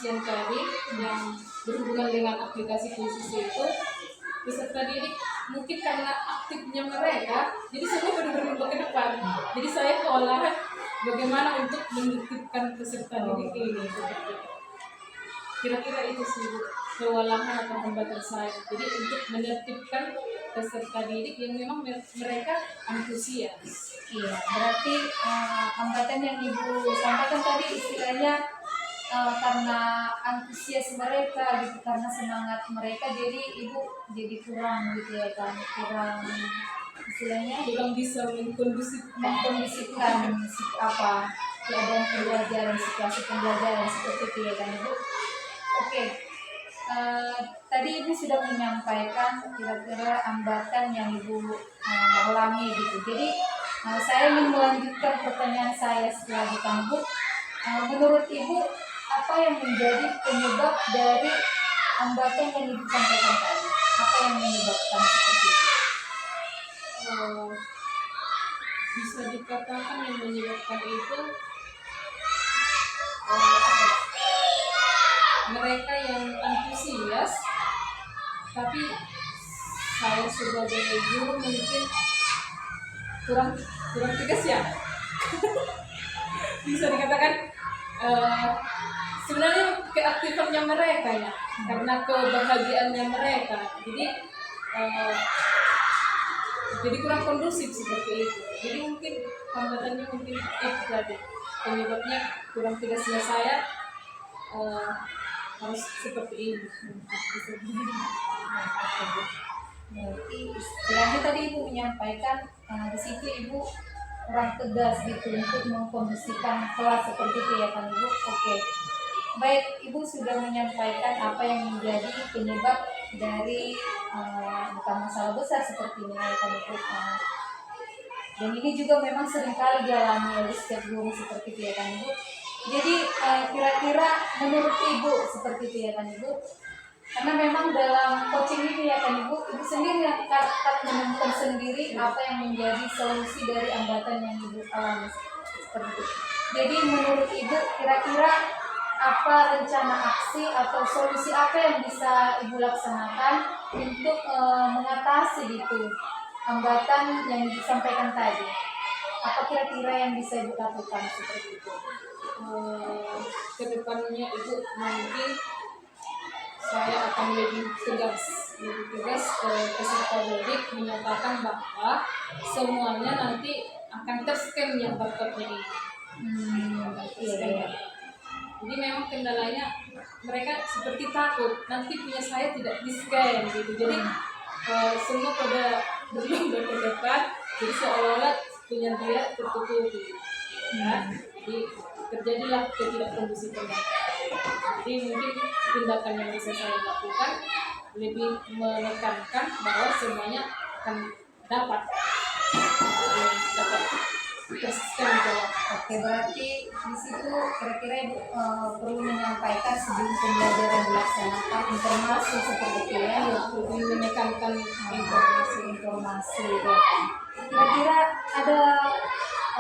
S2: yang tadi yang berhubungan dengan aplikasi khusus itu. Peserta didik mungkin karena aktifnya mereka, jadi semua berlomba ke depan. Jadi saya kewalahan bagaimana untuk menertibkan peserta didik ini seperti itu. Kira-kira itu sih kewalahan atau hambatan saya. Jadi untuk menertibkan peserta didik yang memang mereka antusias.
S1: Iya, berarti hambatan yang Ibu sampaikan tadi istilahnya karena antusias mereka gitu, karena semangat mereka, jadi Ibu jadi kurang gitu ya kan, kurang istilahnya
S2: Kurang bisa
S1: mengkondisikan keadaan pembelajaran, situasi pembelajaran seperti itu ya kan Ibu. Oke. Tadi Ibu sudah menyampaikan kira-kira hambatan yang Ibu alami gitu. Jadi saya ingin melanjutkan pertanyaan saya setelah Bu. menurut Ibu apa yang menjadi penyebab dari hambatan yang Ibu sampaikan tadi? Apa yang menyebabkan seperti itu?
S2: Bisa dikatakan yang menyebabkan itu mereka yang antusias, tapi saya sebagai guru mungkin kurang tegas ya. Bisa dikatakan sebenarnya keaktifannya mereka ya, karena kebahagiaannya mereka, jadi kurang kondusif seperti itu. Jadi mungkin hambatannya mungkin itu tadi penyebabnya kurang tegasnya saya harus seperti ini.
S1: Berarti istilahnya tadi Ibu menyampaikan di situ Ibu kurang tegas gitu untuk mengkondisikan kelas seperti itu ya kan Ibu. Oke. Baik, Ibu sudah menyampaikan apa yang menjadi penyebab dari bukan masalah besar seperti ini ya kan Ibu. Dan ini juga memang seringkali dialami oleh setiap guru seperti itu ya kan Ibu. Jadi kira-kira menurut Ibu seperti itu ya kan Ibu. Karena memang dalam coaching ini ya kan Ibu sendiri yang akan menemukan sendiri apa yang menjadi solusi dari hambatan yang Ibu alami seperti itu. Jadi menurut Ibu kira-kira apa rencana aksi atau solusi apa yang bisa Ibu laksanakan untuk mengatasi gitu hambatan yang disampaikan tadi? Apa kira-kira yang bisa Ibu lakukan seperti itu?
S2: Kedepannya Ibu mungkin saya akan lebih tegas peserta didik menyatakan bahwa semuanya nanti akan terscan yang barcode-nya ini.
S1: Iya.
S2: Jadi memang kendalanya mereka seperti takut nanti punya saya tidak di-scan gitu. Jadi semua pada berlomba ke depan, jadi seolah-olah punya dia tertutupi. Ya. Jadi terjadilah ketidakkondusivan. Jadi mungkin tindakan yang bisa saya lakukan lebih menekankan bahwa semuanya akan dapat terscan jawab.
S1: Oke, berarti di situ kira-kira Ibu perlu menyampaikan sebelum pembelajaran dilaksanakan informasi seperti itu ya,
S2: Lebih menekankan
S1: informasi. Ya. Kira-kira ada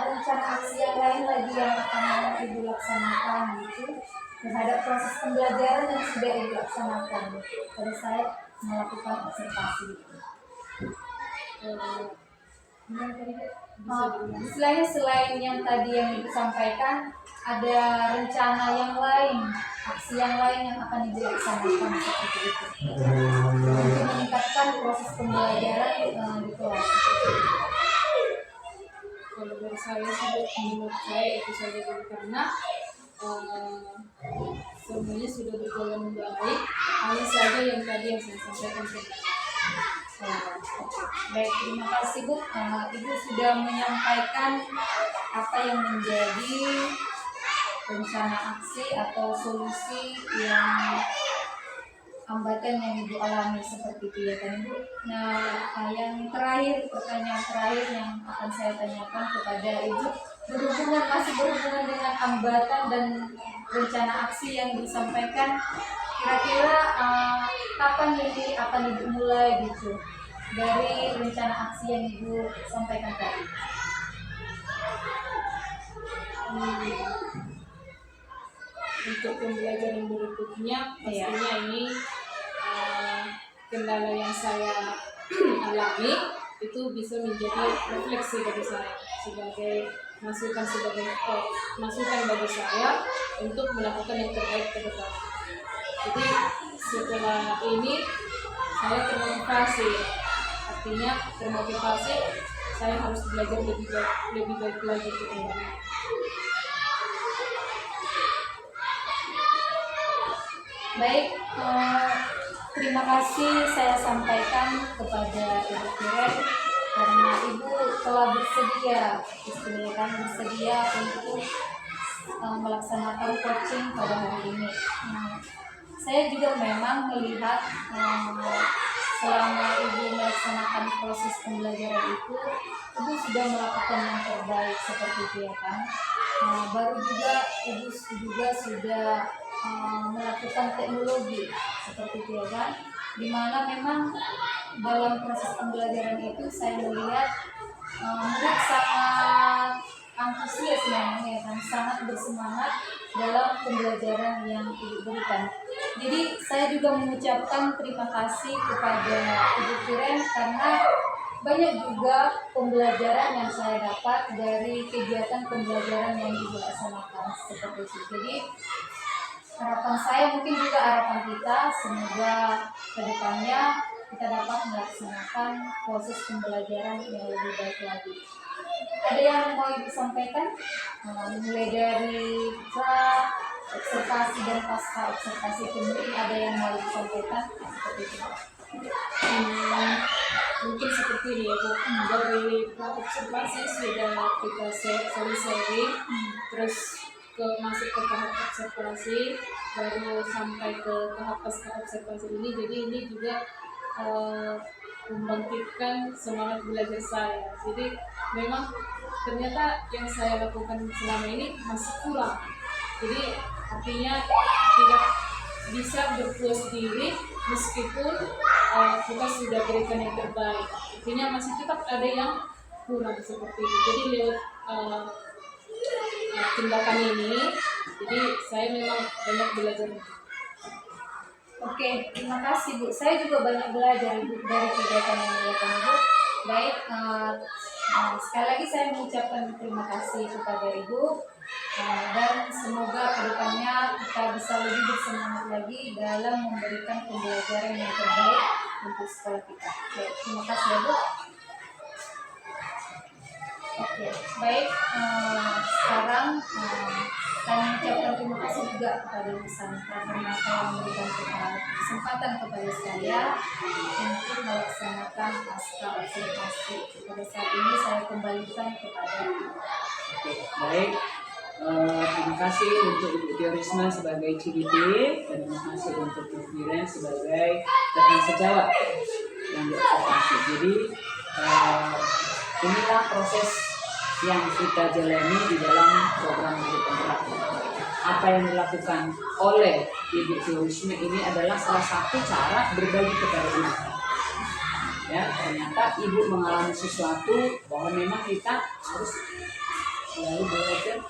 S1: rencana aksi yang lain lagi yang akan Ibu laksanakan gitu terhadap proses pembelajaran yang sudah Ibu laksanakan pada saat melakukan observasi gitu. Istilahnya selain yang tadi yang Ibu sampaikan, ada rencana yang lain, aksi yang lain yang akan Ibu laksanakan seperti itu untuk meningkatkan proses pembelajaran di kelas.
S2: kalau dari saya sih menurut saya itu saja dulu karena semuanya sudah berjalan baik, hanya saja yang tadi yang saya sampaikan tadi.
S1: Baik, terima kasih Bu. Ibu sudah menyampaikan apa yang menjadi rencana aksi atau solusi yang hambatan yang Ibu alami seperti itu ya kan Ibu. Nah, yang terakhir, pertanyaan terakhir yang akan saya tanyakan kepada Ibu masih berhubungan dengan hambatan dan rencana aksi yang disampaikan. Kira-kira kapan ini akan Ibu mulai gitu dari rencana aksi yang Ibu sampaikan tadi?
S2: Untuk pembelajaran berikutnya pastinya ini kendala yang saya alami itu bisa menjadi refleksi bagi saya sebagai masukan bagi saya untuk melakukan yang terbaik ke depan. Jadi setelah ini saya termotivasi, artinya termotivasi saya harus belajar lebih baik lagi ke depan.
S1: Baik, terima kasih saya sampaikan kepada Ibu Kiren karena Ibu telah bersedia untuk melaksanakan coaching pada hari ini. Saya juga memang melihat selama ibu melaksanakan proses pembelajaran itu, ibu sudah melakukan yang terbaik seperti itu ya kan. Baru juga ibu juga sudah melakukan teknologi seperti itu ya kan, dimana memang dalam proses pembelajaran itu saya melihat murid sangat antusias memang ya kan, sangat bersemangat dalam pembelajaran yang ibu berikan. Jadi saya juga mengucapkan terima kasih kepada Ibu Firen karena banyak juga pembelajaran yang saya dapat dari kegiatan pembelajaran yang ibu laksanakan seperti itu. Jadi harapan saya, mungkin juga harapan kita, semoga kedepannya kita dapat melaksanakan proses pembelajaran yang lebih baik lagi. Ada yang mau ibu sampaikan? Mulai dari observasi dan pasca observasi itu, mungkin ada yang mau ibu sampaikan seperti itu.
S2: Mungkin seperti ini ya Bu, dari observasi sudah kita sharing, terus masuk ke tahap observasi, baru sampai ke tahap pasca observasi ini. Jadi ini juga membangkitkan semangat belajar saya. Jadi memang ternyata yang saya lakukan selama ini masih kurang. Jadi artinya tidak bisa berpuas diri meskipun kita sudah berikan yang terbaik. Artinya masih tetap ada yang kurang seperti itu. Jadi lewat tindakan ini, jadi saya memang banyak belajar.
S1: Oke, terima kasih Bu. Saya juga banyak belajar Ibu dari kegiatan yang dilakukan Ibu. Baik, sekali lagi saya mengucapkan terima kasih kepada Ibu, dan semoga kedepannya kita bisa lebih bersemangat lagi dalam memberikan pembelajaran yang terbaik untuk sekolah kita. Baik, terima kasih ya Bu. Oke, baik. Sekarang saya mengucapkan terima kasih juga kepada Ibu Santa karena telah memberikan kesempatan kepada saya untuk melaksanakan pasca observasi. Pada saat ini saya kembalikan kepada Ibu.
S7: Oke, baik. Terima kasih untuk Ibu Tiorisma sebagai CDP dan terima kasih untuk Ibu Firen sebagai rekan sejawat yang diobservasi. Jadi inilah proses yang kita jalani di dalam program hidup penggerak. Apa yang dilakukan oleh Ibu Tiorisma ini adalah salah satu cara berbagi kepada ibu. Ya, ternyata ibu mengalami sesuatu bahwa memang kita harus selalu belajar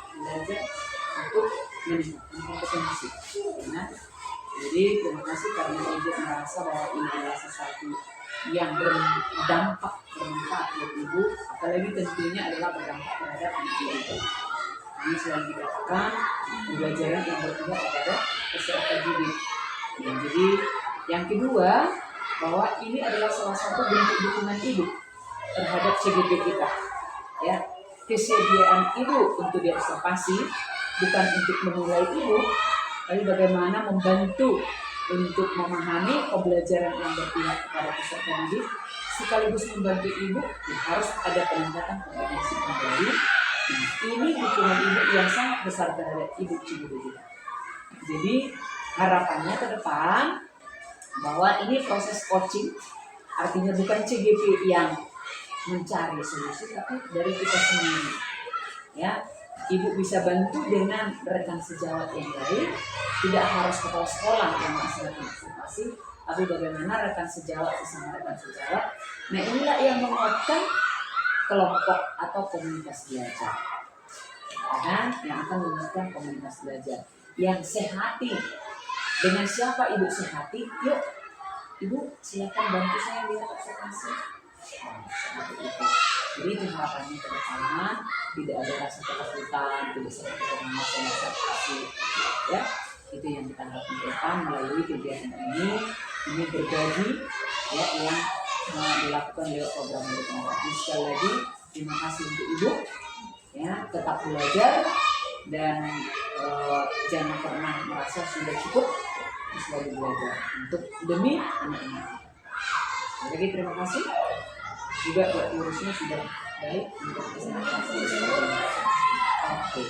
S7: untuk meningkatkan kompetensi. Nah, jadi terima kasih karena ibu merasa bahwa ini adalah sesuatu yang bermanfaat buat ibu, apalagi tentunya adalah berdampak terhadap anak ibu. Ini selalu dikatakan pembelajaran yang berpihak kepada peserta didik. Ya, jadi yang kedua, bahwa ini adalah salah satu bentuk dukungan ibu terhadap CGP kita. Ya, kesediaan ibu untuk diobservasi bukan untuk menilai ibu, tapi bagaimana membantu untuk memahami pembelajaran yang berpihak kepada peserta didik, sekaligus membantu ibu harus ada peningkatan kompetensi kembali. Ini dukungan ibu yang sangat besar terhadap ibu CGP kita. Jadi harapannya ke depan bahwa ini proses coaching, artinya bukan CGP yang mencari solusi, tapi dari kita sendiri. Ya, ibu bisa bantu dengan rekan sejawat yang lain, tidak harus kepala sekolah yang melaksanakan observasi, tapi bagaimana rekan sejawat sesama rekan sejawat. Nah, inilah yang menguatkan kelompok atau komunitas belajar. Karena yang akan menguatkan komunitas belajar yang sehati. Dengan siapa ibu sehati? Yuk, ibu silakan bantu saya lihat observasi. Jadi itu harapannya ke depan, tidak ada rasa ketakutan, tidak seperti pengawasan observasi. Ya, itu yang kita harapkan ke depan melalui kegiatan ini berbagi ya yang dilakukan lewat program hidup penggerak. Sekali lagi terima kasih untuk ibu, ya tetap belajar dan jangan pernah merasa sudah cukup, selalu belajar untuk demi anak-anak. Lagi terima kasih juga buat urusnya sudah baik untuk kesehatan. Oke.